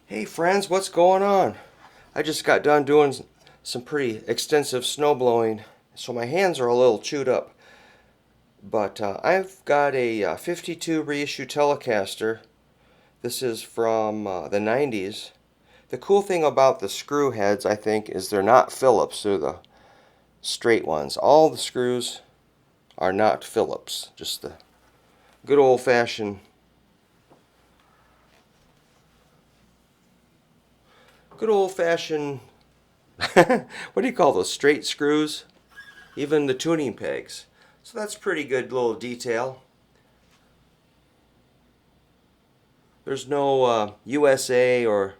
Hey friends, what's going on? I just got done doing some pretty extensive snow blowing, so my hands are a little chewed up. But I've got a 52 reissue Telecaster. This is from the 90s. The cool thing about the screw heads, I think, is they're not Phillips. They're the straight ones. All the screws are not Phillips. Just the good old-fashioned what do you call those, straight screws? Even the tuning pegs. So that's pretty good little detail. There's no USA or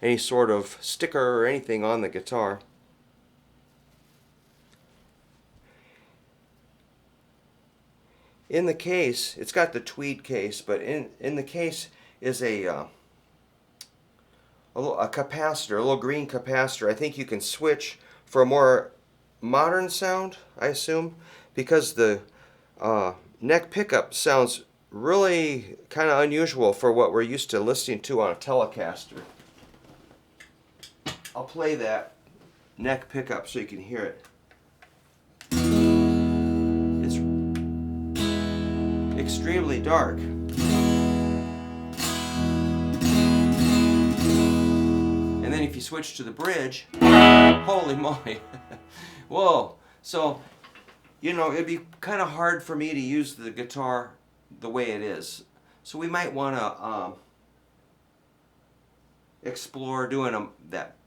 any sort of sticker or anything on the guitar. In the case, it's got the tweed case, but in the case is a capacitor, a little green capacitor. I think you can switch for a more modern sound, I assume, because the neck pickup sounds really kind of unusual for what we're used to listening to on a Telecaster. I'll play that neck pickup so you can hear it. It's extremely dark. And then if you switch to the bridge, holy moly. Whoa. So, you know, it'd be kind of hard for me to use the guitar the way it is. So we might want to explore doing that,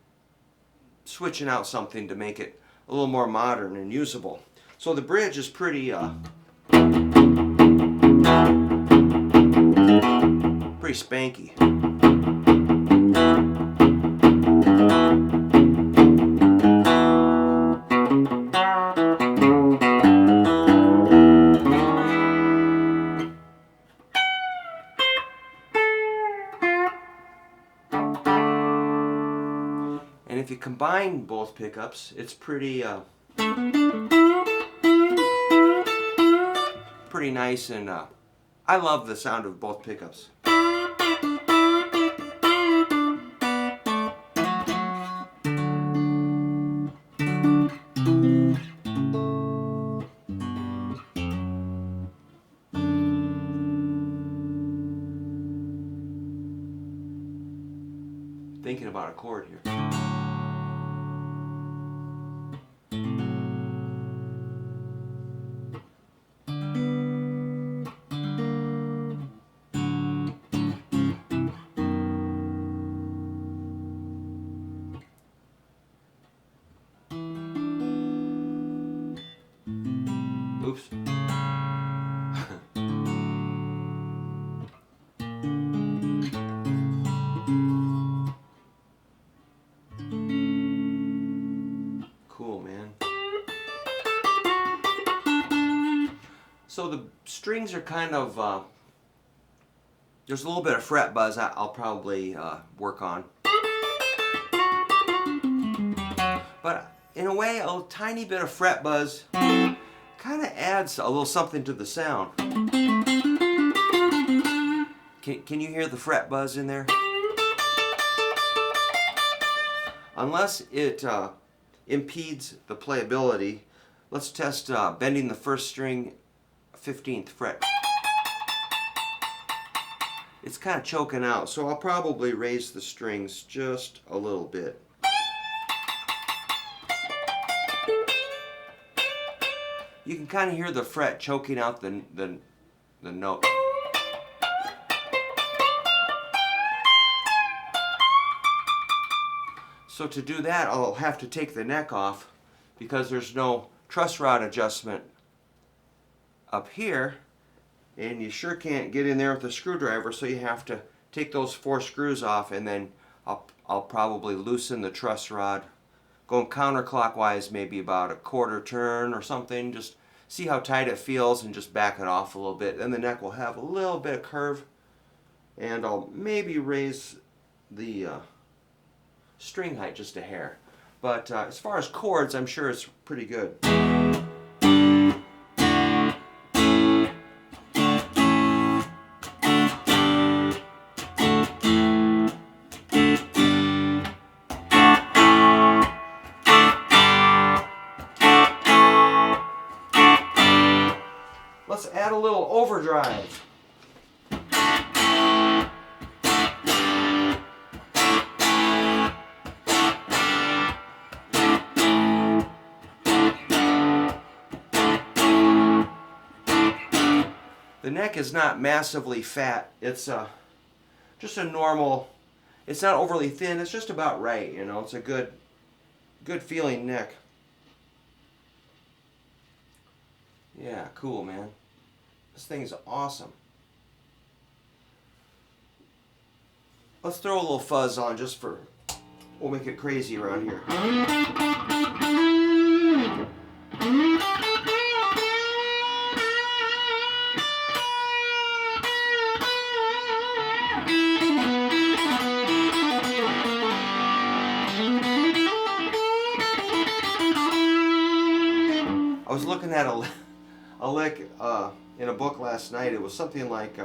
switching out something to make it a little more modern and usable. So the bridge is pretty spanky. And if you combine both pickups, it's pretty nice, and I love the sound of both pickups. Thinking about a chord here. Oops. Cool, man. So the strings are kind of, there's a little bit of fret buzz I'll probably work on. But in a way, a tiny bit of fret buzz kind of adds a little something to the sound. Can you hear the fret buzz in there? Unless it impedes the playability, let's test bending the first string 15th fret. It's kind of choking out, so I'll probably raise the strings just a little bit. You can kind of hear the fret choking out the note. So to do that, I'll have to take the neck off because there's no truss rod adjustment up here, and you sure can't get in there with a screwdriver, so you have to take those 4 screws off, and then I'll probably loosen the truss rod, going counterclockwise maybe about a quarter turn or something, just see how tight it feels and just back it off a little bit. Then the neck will have a little bit of curve, and I'll maybe raise the string height just a hair. But as far as chords, I'm sure it's pretty good. little overdrive. The neck is not massively fat. It's just a normal, it's not overly thin. It's just about right, you know. It's a good feeling neck. Yeah, cool, man. This thing's awesome. Let's throw a little fuzz on just for, we'll make it crazy around here. I was looking at a lick in a book last night. It was something like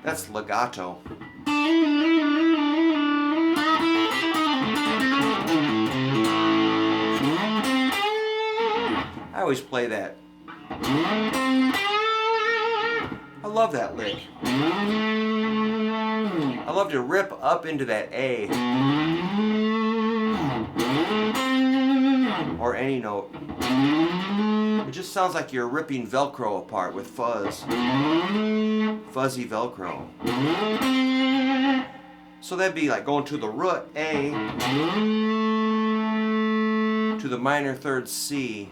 that's legato. I always play that. I love that lick. I love to rip up into that A. Or any note. It just sounds like you're ripping Velcro apart with fuzz. Fuzzy Velcro. So that'd be like going to the root A to the minor third C.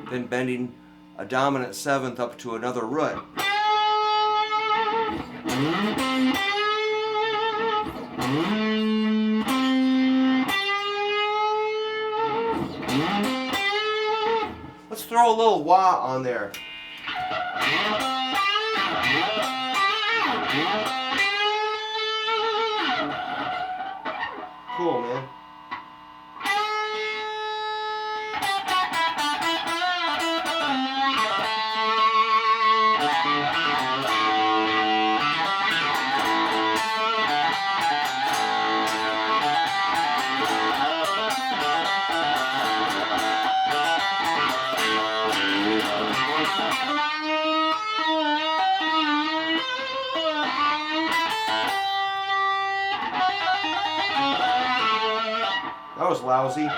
Then bending a dominant seventh up to another root. Let's throw a little wah on there. Cool, man. That was lousy.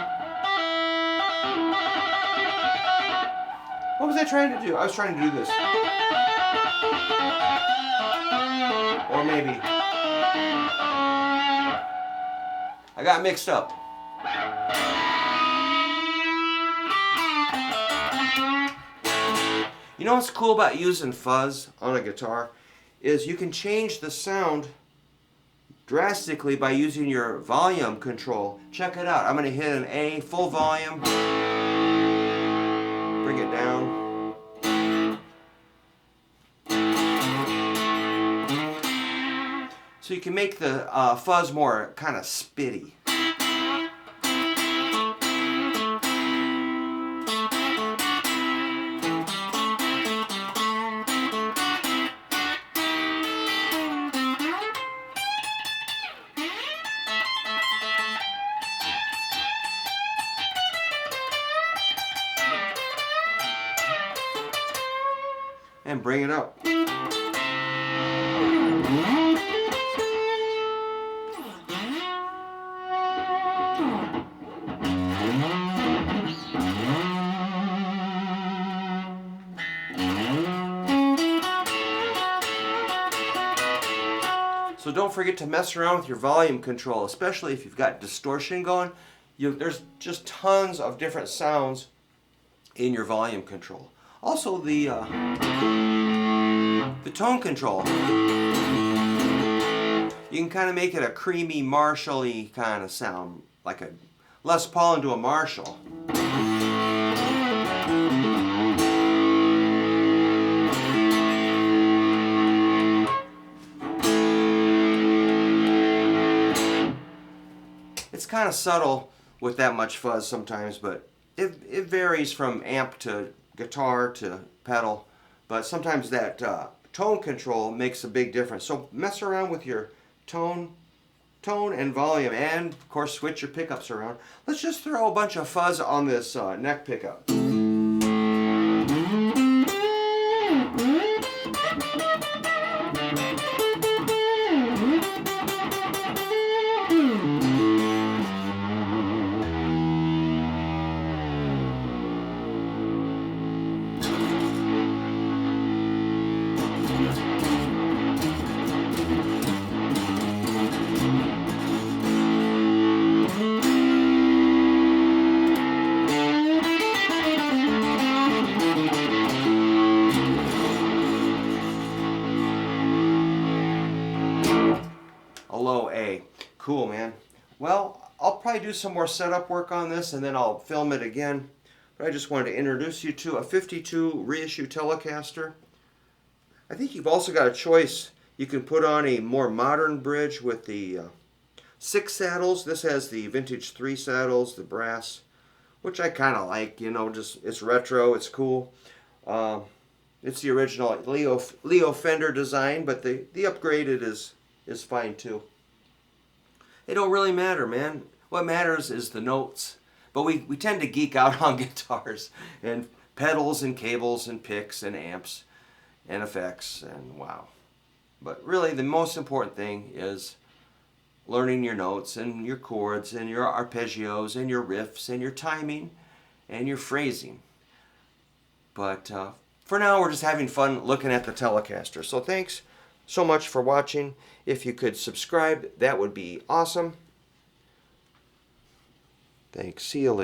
What was I trying to do? I was trying to do this. Or maybe. I got mixed up. You know what's cool about using fuzz on a guitar is you can change the sound drastically by using your volume control. Check it out. I'm going to hit an A, full volume, bring it down. So you can make the fuzz more kind of spitty. And bring it up. So don't forget to mess around with your volume control, especially if you've got distortion going. There's just tons of different sounds in your volume control. Also the tone control. You can kind of make it a creamy, Marshall-y kind of sound, like a Les Paul into a Marshall. It's kind of subtle with that much fuzz sometimes, but it varies from amp to guitar to pedal, but sometimes that tone control makes a big difference. So mess around with your tone and volume, and of course switch your pickups around. Let's just throw a bunch of fuzz on this neck pickup. A low A. Cool, man. Well, I'll probably do some more setup work on this and then I'll film it again. But I just wanted to introduce you to a 52 reissue Telecaster. I think you've also got a choice. You can put on a more modern bridge with the 6 saddles. This has the vintage 3 saddles, the brass, which I kind of like, you know, just it's retro, it's cool. It's the original Leo Fender design, but the upgraded is fine too. They don't really matter, man. What matters is the notes. But we tend to geek out on guitars and pedals and cables and picks and amps and effects and wow. But really the most important thing is learning your notes and your chords and your arpeggios and your riffs and your timing and your phrasing. But for now we're just having fun looking at the Telecaster. So thanks so much for watching. If you could subscribe, that would be awesome. Thanks. See you later.